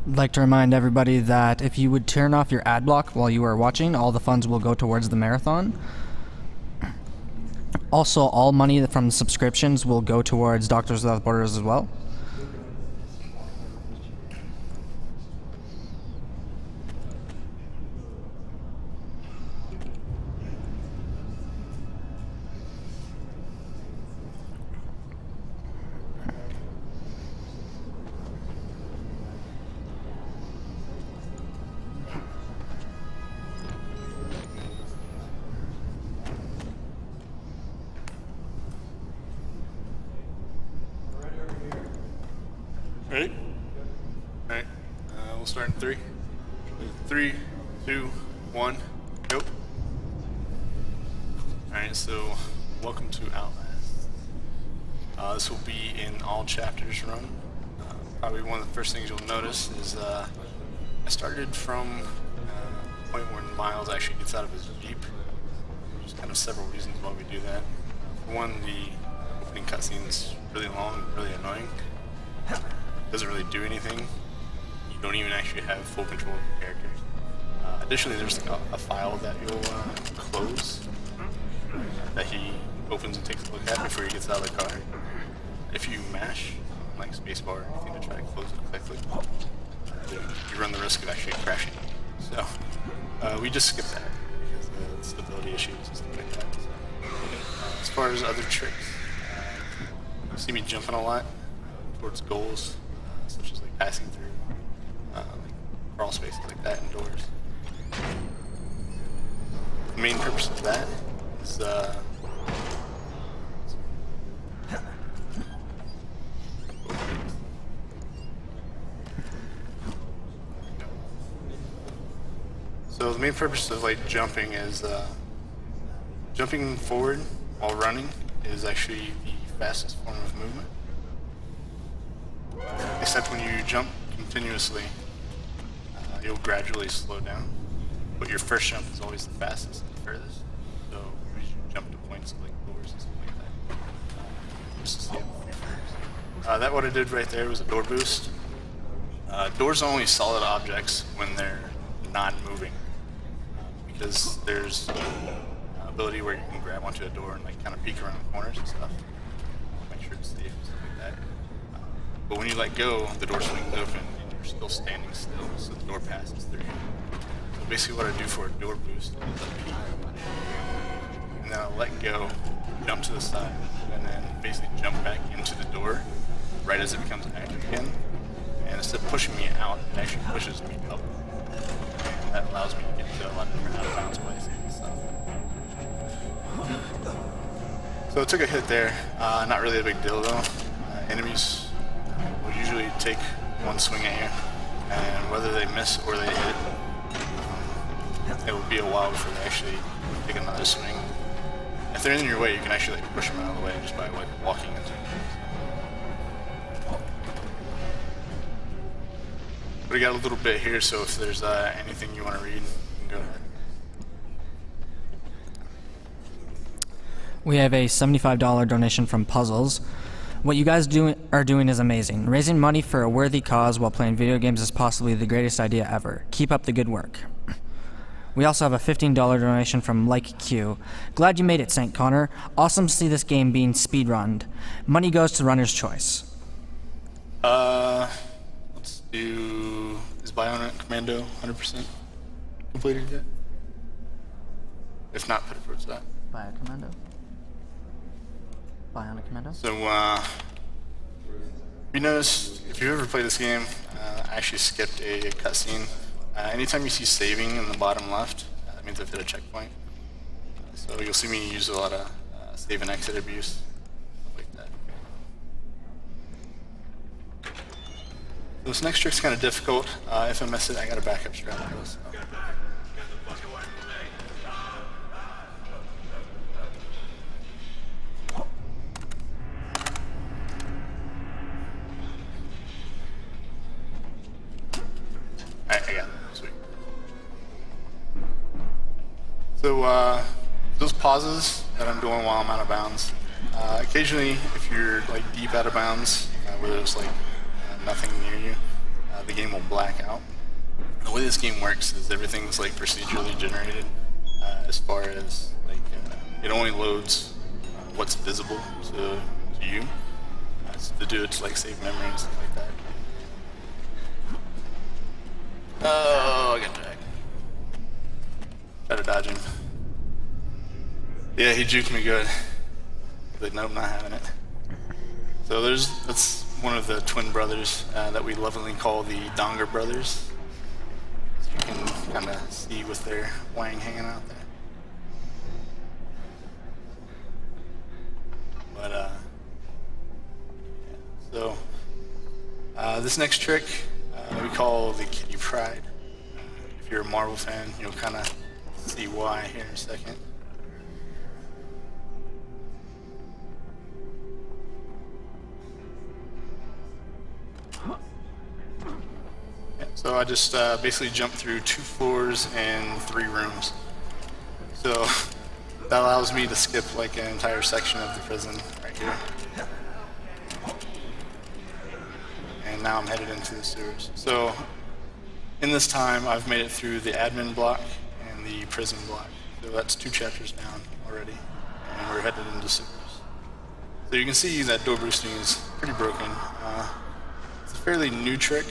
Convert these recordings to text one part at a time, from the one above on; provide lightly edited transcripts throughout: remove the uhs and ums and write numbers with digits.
I'd like to remind everybody that if you would turn off your ad block while you are watching, all the funds will go towards the marathon. Also, all money from subscriptions will go towards Doctors Without Borders as well. Ready? Alright, we'll start in 3. 3, 2, 1, go. Alright, so welcome to Outlast. This will be in all chapters run. Probably one of the first things you'll notice is I started from a point where Miles actually gets out of his Jeep. There's kind of several reasons why we do that. For one, the opening cutscene is really long, really annoying. Doesn't really do anything. You don't even actually have full control of your character. Additionally, there's like a file that you'll close that he opens and takes a look at before he gets out of the car. If you mash like spacebar or anything to try to close it quickly, you run the risk of actually crashing. So we just skip that because of stability issues and stuff like that. As far as other tricks, you see me jumping a lot towards goals, such as like passing through like crawl spaces like that and doors. The main purpose of that is so the main purpose of like jumping is jumping forward while running is actually the fastest form of movement. Except when you jump continuously, you'll gradually slow down. But your first jump is always the fastest and the furthest. So you usually jump to points like doors and stuff like that. Just to see how that what I did right there was a door boost. Doors are only solid objects when they're not moving. Because there's an ability where you can grab onto a door and like kind of peek around the corners and stuff. Make sure it's safe and stuff like that. But when you let go, the door swings open and you're still standing still, so the door passes through you. So basically what I do for a door boost is I peek, and then I'll let go, jump to the side, and then basically jump back into the door right as it becomes active again. And instead of pushing me out, it actually pushes me up. And that allows me to get to a lot of different out of bounds places and stuff. So I took a hit there, not really a big deal though. Enemies will usually take one swing at you, and whether they miss or they hit, it will be a while before they actually take another swing. If they're in your way, you can actually like push them out of the way just by like walking into them. But we got a little bit here, so if there's anything you want to read, you can go ahead. We have a $75 donation from Puzzles. What you guys are doing is amazing. Raising money for a worthy cause while playing video games is possibly the greatest idea ever. Keep up the good work. We also have a $15 donation from Like Q. Glad you made it, St. Connor. Awesome to see this game being speedrunned. Money goes to runner's choice. Let's do... Is Bionic Commando 100% completed yet? If not, put it towards that. Bionic Commando? Bionic Commando? So, you notice, if you've ever played this game, I actually skipped a cutscene. Anytime you see saving in the bottom left, that means I've hit a checkpoint. So you'll see me use a lot of save and exit abuse, stuff like that. So this next trick's kind of difficult. If I miss it, I got a backup strat. So. I got it. Sweet. So those pauses that I'm doing while I'm out of bounds, occasionally if you're like deep out of bounds, where there's like nothing near you, the game will black out. The way this game works is everything's like procedurally generated, as far as like it only loads what's visible to you. To do it to like save memory and stuff like that. Oh, I got dragged. Try to dodge him. Yeah, he juked me good. He's like, nope, not having it. So that's one of the twin brothers that we lovingly call the Donger brothers. So you can kind of see with their wang hanging out there. But so this next trick we call the Kitty Pride. If you're a Marvel fan, you'll kind of see why here in a second. So I just basically jumped through 2 floors and 3 rooms. So that allows me to skip like an entire section of the prison right here. And now I'm headed into the sewers. So in this time I've made it through the admin block and the prison block. So that's 2 chapters down already. And we're headed into sewers. So you can see that door boosting is pretty broken. It's a fairly new trick.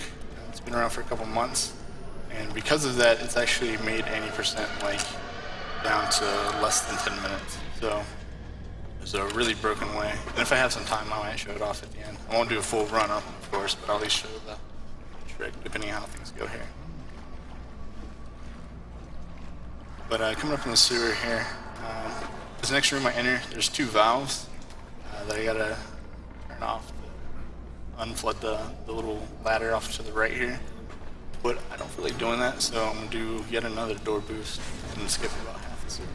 It's been around for a couple months, and because of that, it's actually made 80% like down to less than 10 minutes. So it's a really broken way. And if I have some time, I might show it off at the end. I won't do a full run up, of course, but I'll at least show the trick depending on how things go here. But coming up in the sewer here, this next room I enter, there's 2 valves that I gotta turn off. Unflood the little ladder off to the right here, but I don't feel like doing that, so I'm gonna do yet another door boost and skip about half the sewer.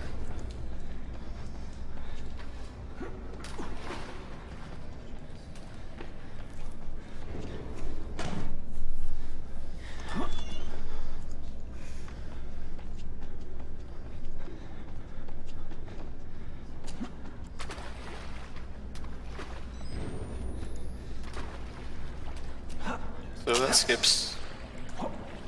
So that skips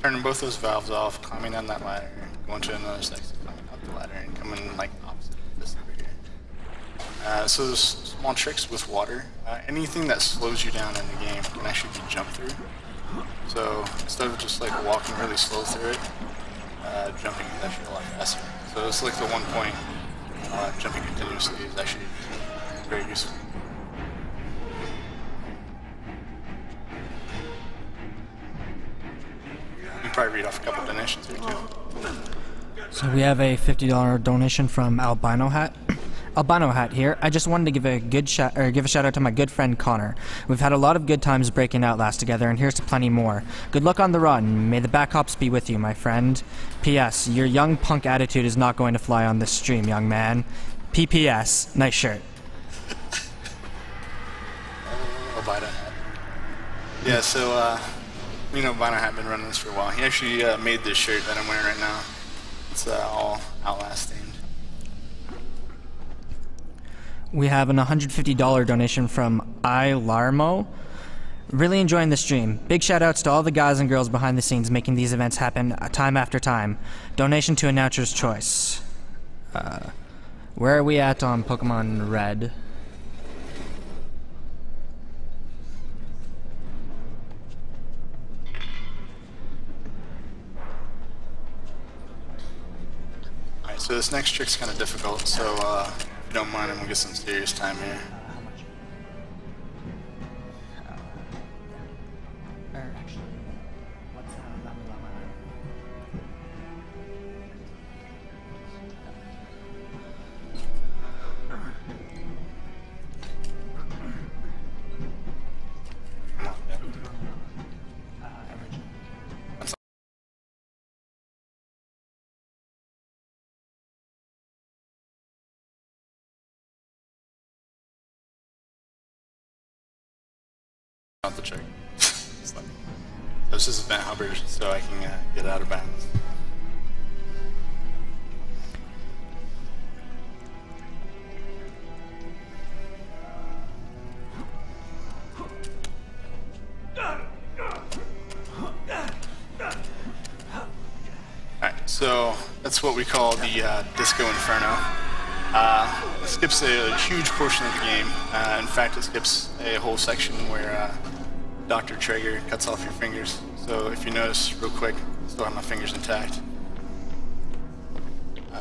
turning both those valves off, climbing down that ladder, going to another section, climbing up the ladder, and coming like opposite of this over here. So there's small tricks with water. Anything that slows you down in the game can actually be jumped through. So instead of just like walking really slow through it, jumping is actually a lot faster. So it's like the one point jumping continuously is actually very useful. Probably read off a couple donations here too. So we have a $50 donation from Albino Hat. Albino Hat here. I just wanted to give a shout out to my good friend Connor. We've had a lot of good times breaking Outlast together, and here's to plenty more. Good luck on the run. May the back hops be with you, my friend. P.S. Your young punk attitude is not going to fly on this stream, young man. P.P.S. Nice shirt. Albino Hat. Yeah. So. You know, Albino Hat been running this for a while. He actually made this shirt that I'm wearing right now. It's all Outlast themed. We have an $150 donation from Larmo. Really enjoying the stream. Big shout outs to all the guys and girls behind the scenes making these events happen time after time. Donation to Announcer's Choice. Where are we at on Pokemon Red? So this next trick's kind of difficult, so if you don't mind, I'm going to get some serious time here. Not the trick. It's like, this is event hubbard, so I can get out of bounds. So that's what we call the Disco Inferno. It skips a huge portion of the game. In fact, it skips a whole section where Dr. Traeger cuts off your fingers. So if you notice real quick, I still have my fingers intact.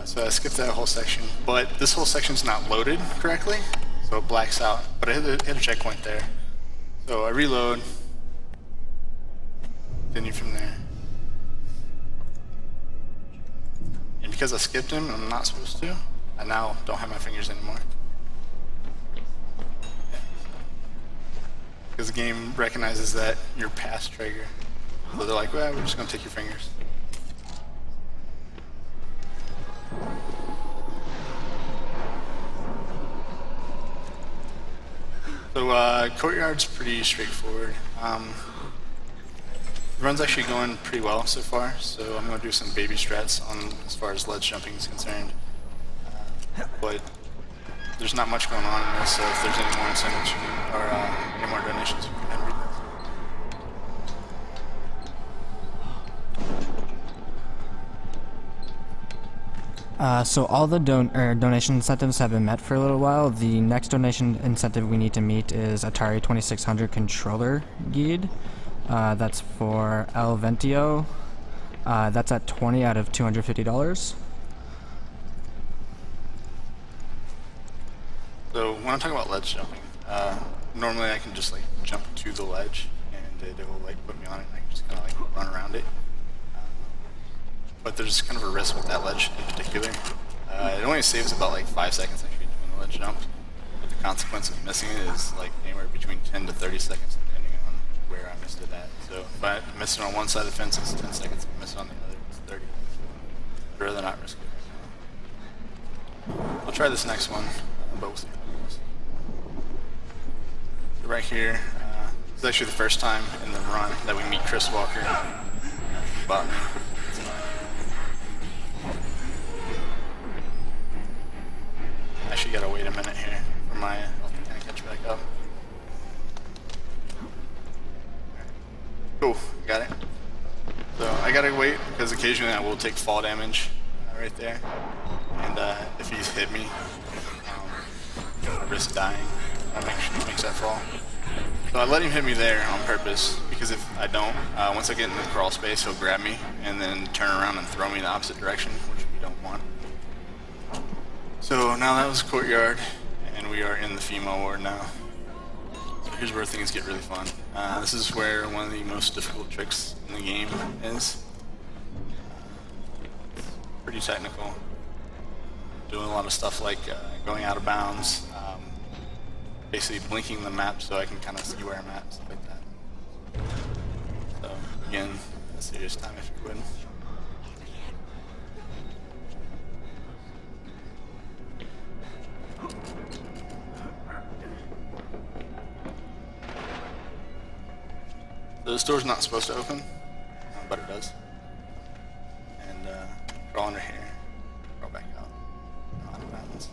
So I skipped that whole section, but this whole section's not loaded correctly, so it blacks out. But I hit a checkpoint there. So I reload, continue from there. And because I skipped him, I'm not supposed to, I now don't have my fingers anymore. Because the game recognizes that you're past Traeger. So they're like, well, we're just gonna take your fingers. So Courtyard's pretty straightforward. The run's actually going pretty well so far, so I'm going to do some baby strats on as far as ledge jumping is concerned. But there's not much going on in this, so if there's any more incentives or any more donations, you can read those. So all the donation incentives have been met for a little while. The next donation incentive we need to meet is Atari 2600 controller guide. That's for El Ventio. That's at 20 out of $250. So when I'm talking about ledge jumping, normally I can just like jump to the ledge and it will like put me on it and I can just kind of like run around it. But there's kind of a risk with that ledge in particular. It only saves about like 5 seconds actually doing the ledge jump, but the consequence of missing it is like anywhere between 10 to 30 seconds depending on where I missed it at. So if I miss it on one side of the fence, it's 10 seconds. If I miss it on the other, it's 30. I'd rather not risk it. I'll try this next one, but we'll see how it goes. So right here, this is actually the first time in the run that we meet Chris Walker. Bought me. Actually gotta wait a minute here for my health to kind of catch back up. Cool, got it. So I gotta wait because occasionally I will take fall damage right there. And if he's hit me, I risk dying. That makes that fall. So I let him hit me there on purpose because if I don't, once I get in the crawl space, he'll grab me and then turn around and throw me in the opposite direction, which we don't want. So now that was Courtyard, and we are in the female ward now. So here's where things get really fun. This is where one of the most difficult tricks in the game is. Pretty technical. Doing a lot of stuff like going out of bounds, basically blinking the map so I can kind of see where I'm at, stuff like that. So again, a serious time if you would. So this door's not supposed to open, but it does. And crawl under here, crawl back out, out of bounds.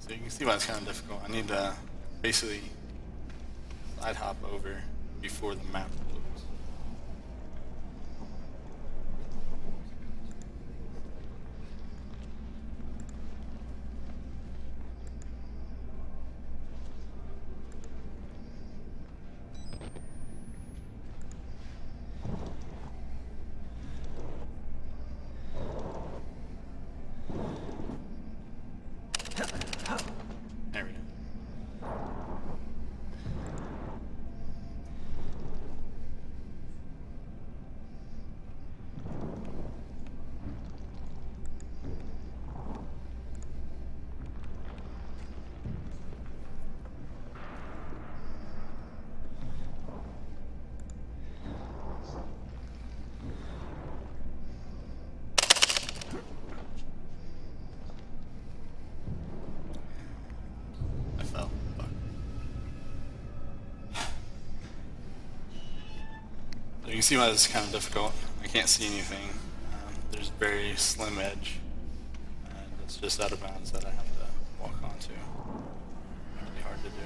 So you can see why it's kind of difficult. I need to basically side hop over before the map loads. can see why this is kind of difficult. I can't see anything. There's a very slim edge, and it's just out of bounds that I have to walk onto. Really hard to do.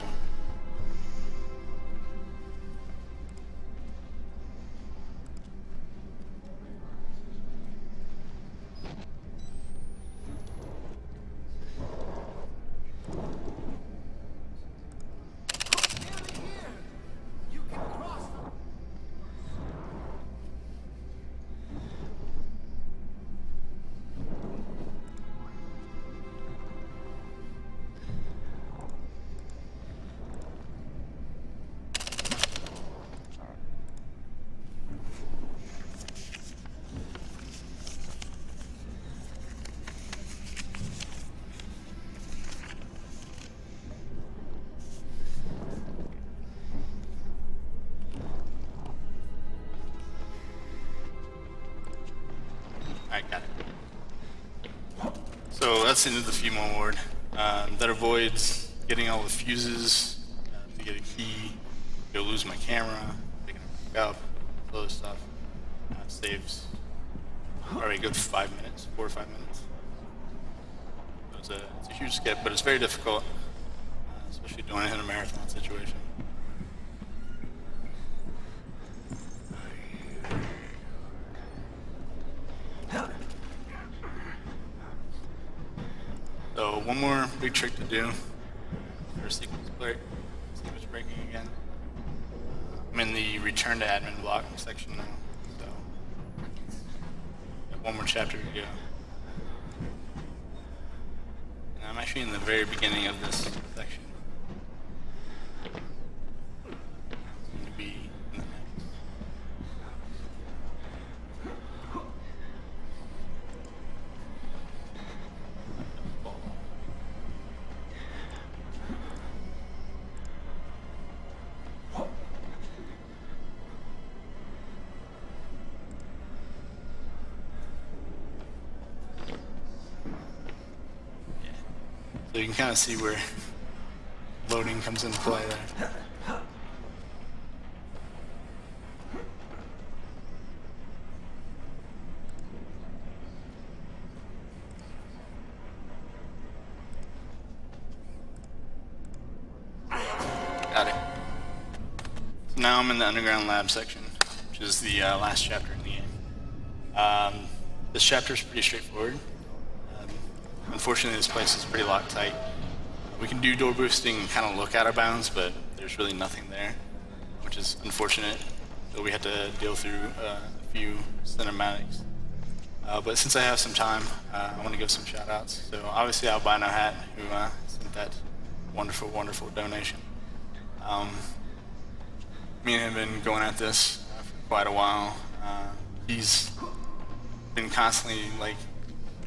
Alright, got it. So that's the end of the female ward. That avoids getting all the fuses to get a key, go lose my camera, picking it back up, all this stuff. Saves already a good 5 minutes, 4 or 5 minutes. So it's a huge skip, but it's very difficult, especially doing it in a marathon situation. So one more big trick to do for sequence breaking again. I'm in the return to admin block section now, so got one more chapter to go. And I'm actually in the very beginning of this section. Going to be in the next. So you can kind of see where loading comes into play there. Got it. So now I'm in the underground lab section, which is the last chapter in the game. This chapter is pretty straightforward. Unfortunately, this place is pretty Loctite. We can do door boosting and kind of look out of bounds, but there's really nothing there, which is unfortunate. So we had to deal through a few cinematics. But since I have some time, I want to give some shout outs. So obviously Albino Hat, who sent that wonderful, wonderful donation. Me and him have been going at this for quite a while. He's been constantly like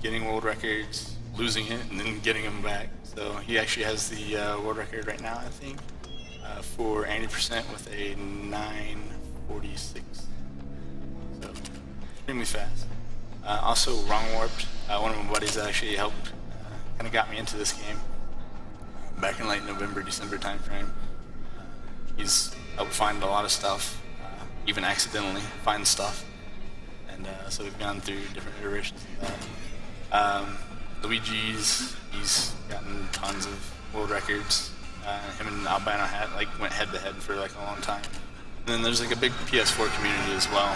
getting world records, losing it, and then getting them back. So he actually has the world record right now, I think, for 80% with a 9:46. So extremely fast. Also, Wrong Warped, one of my buddies actually helped, kind of got me into this game back in like November, December timeframe. He's helped find a lot of stuff, even accidentally find stuff, and so we've gone through different iterations of that. Luigi's, he's gotten tons of world records. Him and Albino Hat like went head to head for like a long time. And then there's like a big PS4 community as well.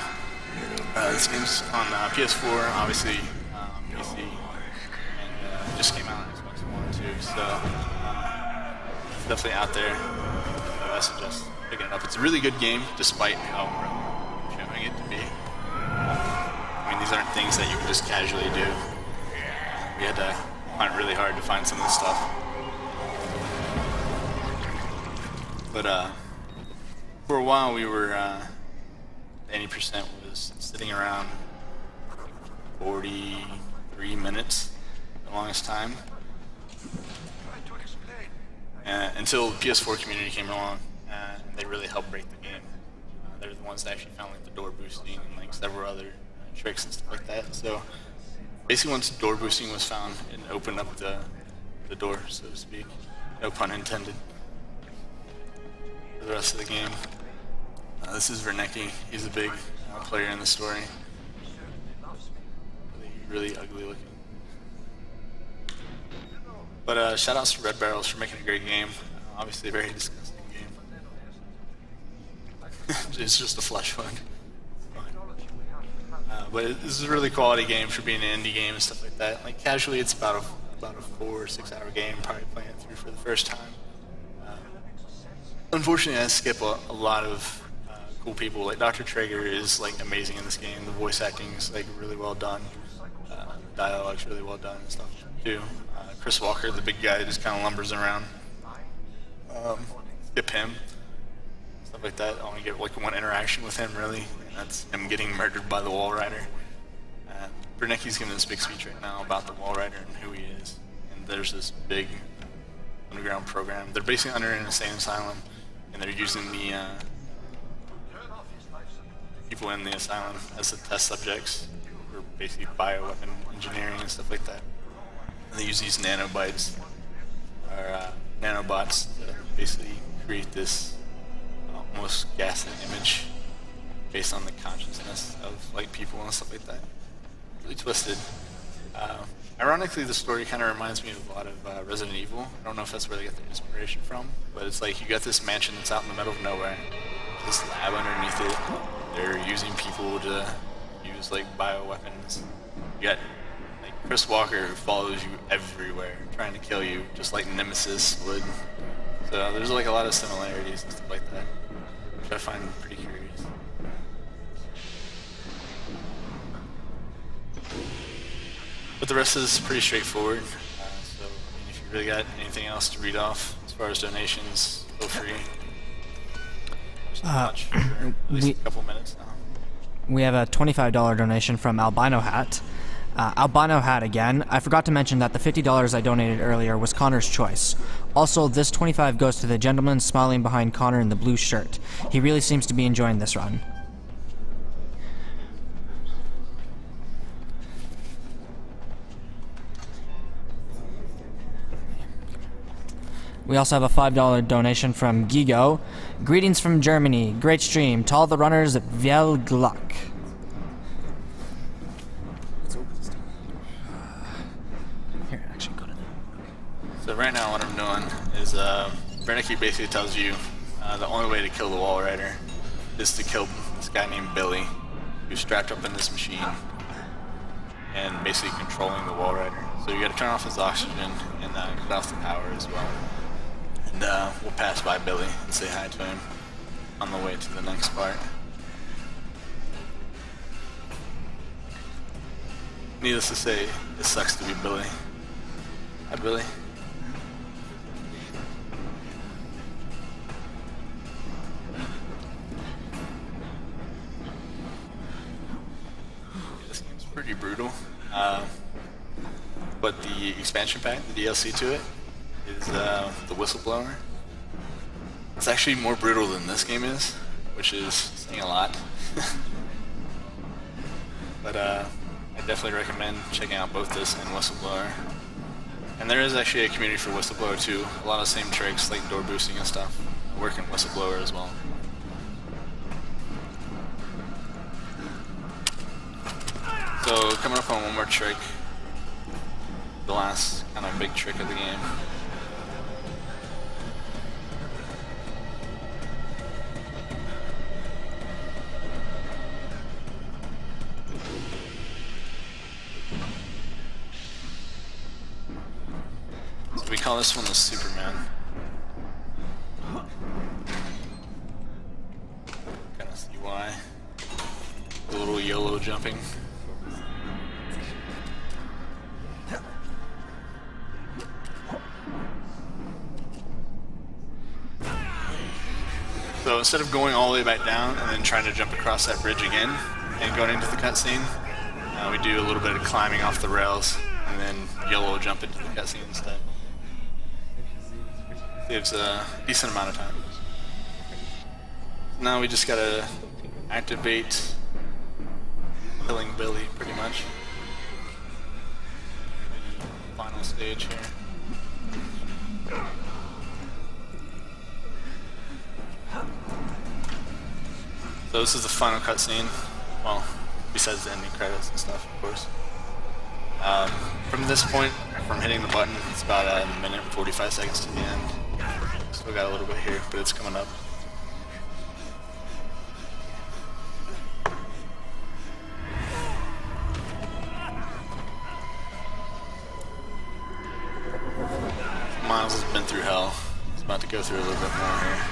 This game's on PS4, obviously, PC, and just came out on Xbox One too. So it's definitely out there. So I suggest picking it up. It's a really good game, despite how I'm showing it to be. I mean, these aren't things that you can just casually do. We had to hunt really hard to find some of this stuff. But for a while we were, 80% was sitting around 43 minutes, the longest time. Until the PS4 community came along, and they really helped break the game. They're the ones that actually found like the door boosting and like several other tricks and stuff like that. So basically, once door boosting was found, it opened up the door, so to speak. No pun intended. For the rest of the game. This is Vernecki. He's a big player in the story. Really ugly looking. But shout outs to Red Barrels for making a great game. Obviously a very disgusting game. It's just a flesh wound. But this is a really quality game for being an indie game and stuff like that. Like casually, it's about a 4 or 6 hour game. Probably playing it through for the first time. Unfortunately, I skip a lot of cool people. Like Dr. Traeger is like amazing in this game. The voice acting is like really well done. Dialogue's really well done and stuff too. Chris Walker, the big guy, just kind of lumbers around. Skip him. Stuff like that. I only get like one interaction with him really, and that's him getting murdered by the Wall Rider. Bernecki's giving this big speech right now about the Wall Rider and who he is. And there's this big underground program. They're basically under an insane asylum, and they're using the people in the asylum as the test subjects for basically bioweapon engineering and stuff like that. And they use these nanobots to basically create this almost ghastly image based on the consciousness of like people and stuff like that. Really twisted. Ironically, the story kind of reminds me of a lot of Resident Evil. I don't know if that's where they get their inspiration from, but it's like you got this mansion that's out in the middle of nowhere, this lab underneath it. They're using people to use like bioweapons. You got like Chris Walker who follows you everywhere, trying to kill you, just like Nemesis would. So there's like a lot of similarities and stuff like that, which I find pretty curious. But the rest is pretty straightforward. So I mean, if you really got anything else to read off as far as donations, feel free. There's not much for at least a couple minutes now. We have a $25 donation from Albino Hat. Albino Hat again. I forgot to mention that the $50 I donated earlier was Connor's choice. Also, this $25 goes to the gentleman smiling behind Connor in the blue shirt. He really seems to be enjoying this run. We also have a $5 donation from Gigo. Greetings from Germany. Great stream. To all the runners at Viel Glück. Here, actually go to that. So right now what I'm doing is Bernecki basically tells you the only way to kill the Wall Rider is to kill this guy named Billy, who's strapped up in this machine and basically controlling the Wall Rider. So you gotta turn off his oxygen and cut off the power as well. And we'll pass by Billy and say hi to him on the way to the next part. Needless to say, it sucks to be Billy. Hi, Billy. This game's pretty brutal. But the expansion pack, the DLC to it, is the Whistleblower. It's actually more brutal than this game is, which is saying a lot. But I definitely recommend checking out both this and Whistleblower. And there is actually a community for Whistleblower too. A lot of the same tricks like door boosting and stuff work in Whistleblower as well. So coming up on one more trick, the last kind of big trick of the game. So we call this one the Superman. Kind of see why. A little YOLO jumping. So instead of going all the way back down and then trying to jump across that bridge again and going into the cutscene, we do a little bit of climbing off the rails and then YOLO jump into the cutscene instead. Saves a decent amount of time. Now we just gotta activate killing Billy pretty much. Final stage here. So this is the final cutscene. Well, besides the ending credits and stuff, of course. From this point, from hitting the button, it's about a minute and 45 seconds to the end. Still got a little bit here, but it's coming up. Miles has been through hell. He's about to go through a little bit more here.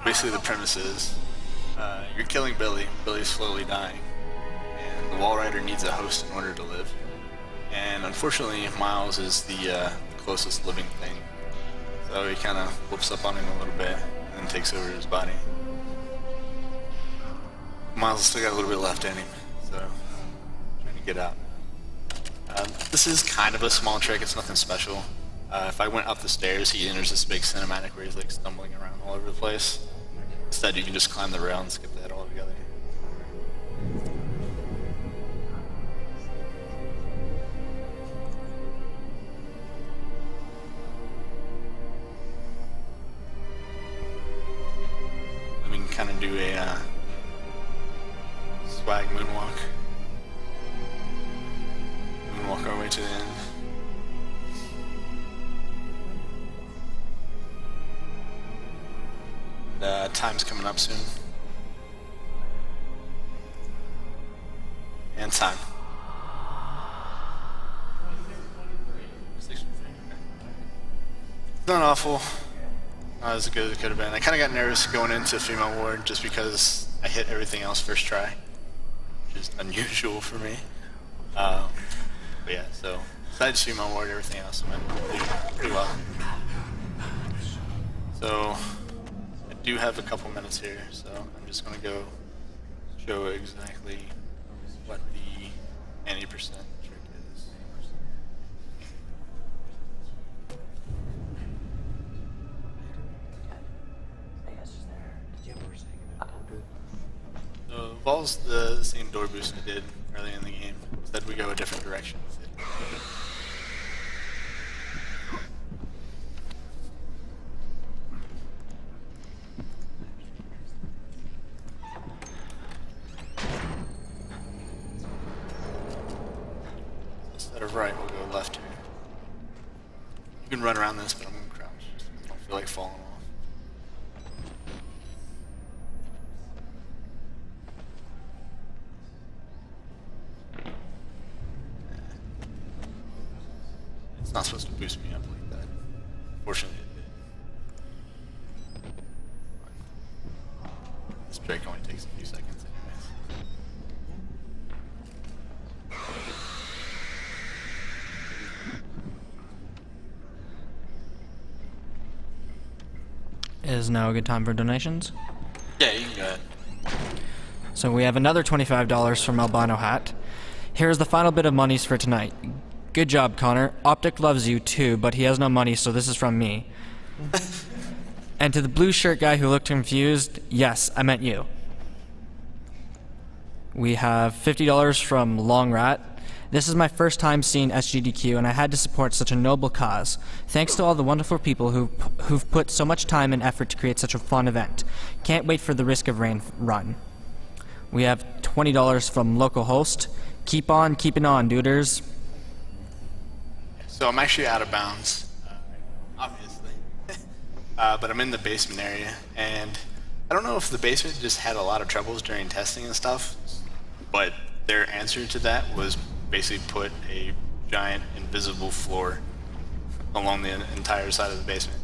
Basically the premise is, you're killing Billy, Billy's slowly dying, and the Wall Rider needs a host in order to live. And unfortunately, Miles is the closest living thing. So he kind of whoops up on him a little bit, and then takes over his body. Miles has still got a little bit left in him, so trying to get out. This is kind of a small trick, it's nothing special. If I went up the stairs, he enters this big cinematic where he's like stumbling around all over the place. Instead, you can just climb the rail and skip that altogether. We can kind of do a swag moonwalk. Moonwalk our way to the end. Time's coming up soon. And time. It's not awful. Not as good as it could have been. I kind of got nervous going into Female Ward just because I hit everything else first try, which is unusual for me. But yeah, so besides Female Ward, everything else went pretty well. So I do have a couple minutes here, so I'm just going to go show exactly what the 90% trick is. So it involves the same door boost we did early in the game, instead we go a different direction with it. Right, we'll go left here. You can run around this, but I'm going to crouch. I don't feel like falling off. It's not supposed to boost me up like that. Fortunately, it did. This trick only takes a few seconds anyways. Is now a good time for donations? Yeah, you can go ahead. So we have another $25 from Albino Hat. Here's the final bit of monies for tonight. Good job, Connor. Optic loves you too, but he has no money, so this is from me. And to the blue shirt guy who looked confused, yes, I meant you. We have $50 from Long Rat. This is my first time seeing SGDQ, and I had to support such a noble cause. Thanks to all the wonderful people who've put so much time and effort to create such a fun event. Can't wait for the Risk of Rain run. We have $20 from Local Host. Keep on keeping on, duders. So I'm actually out of bounds, obviously. But I'm in the basement area, and I don't know if the basement just had a lot of troubles during testing and stuff, but their answer to that was basically put a giant invisible floor along the entire side of the basement,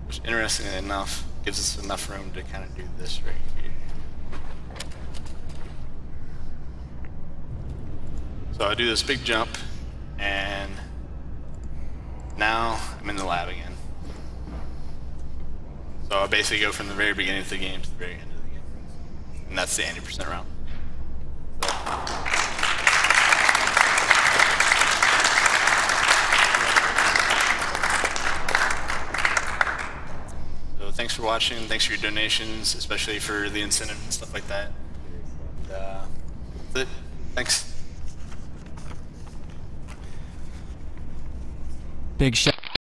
which interestingly enough gives us enough room to kind of do this right here. So I do this big jump, and now I'm in the lab again. So I basically go from the very beginning of the game to the very end of the game, and that's the 80% round. So thanks for watching, thanks for your donations, especially for the incentive and stuff like that. And, that's it. Thanks. Big shout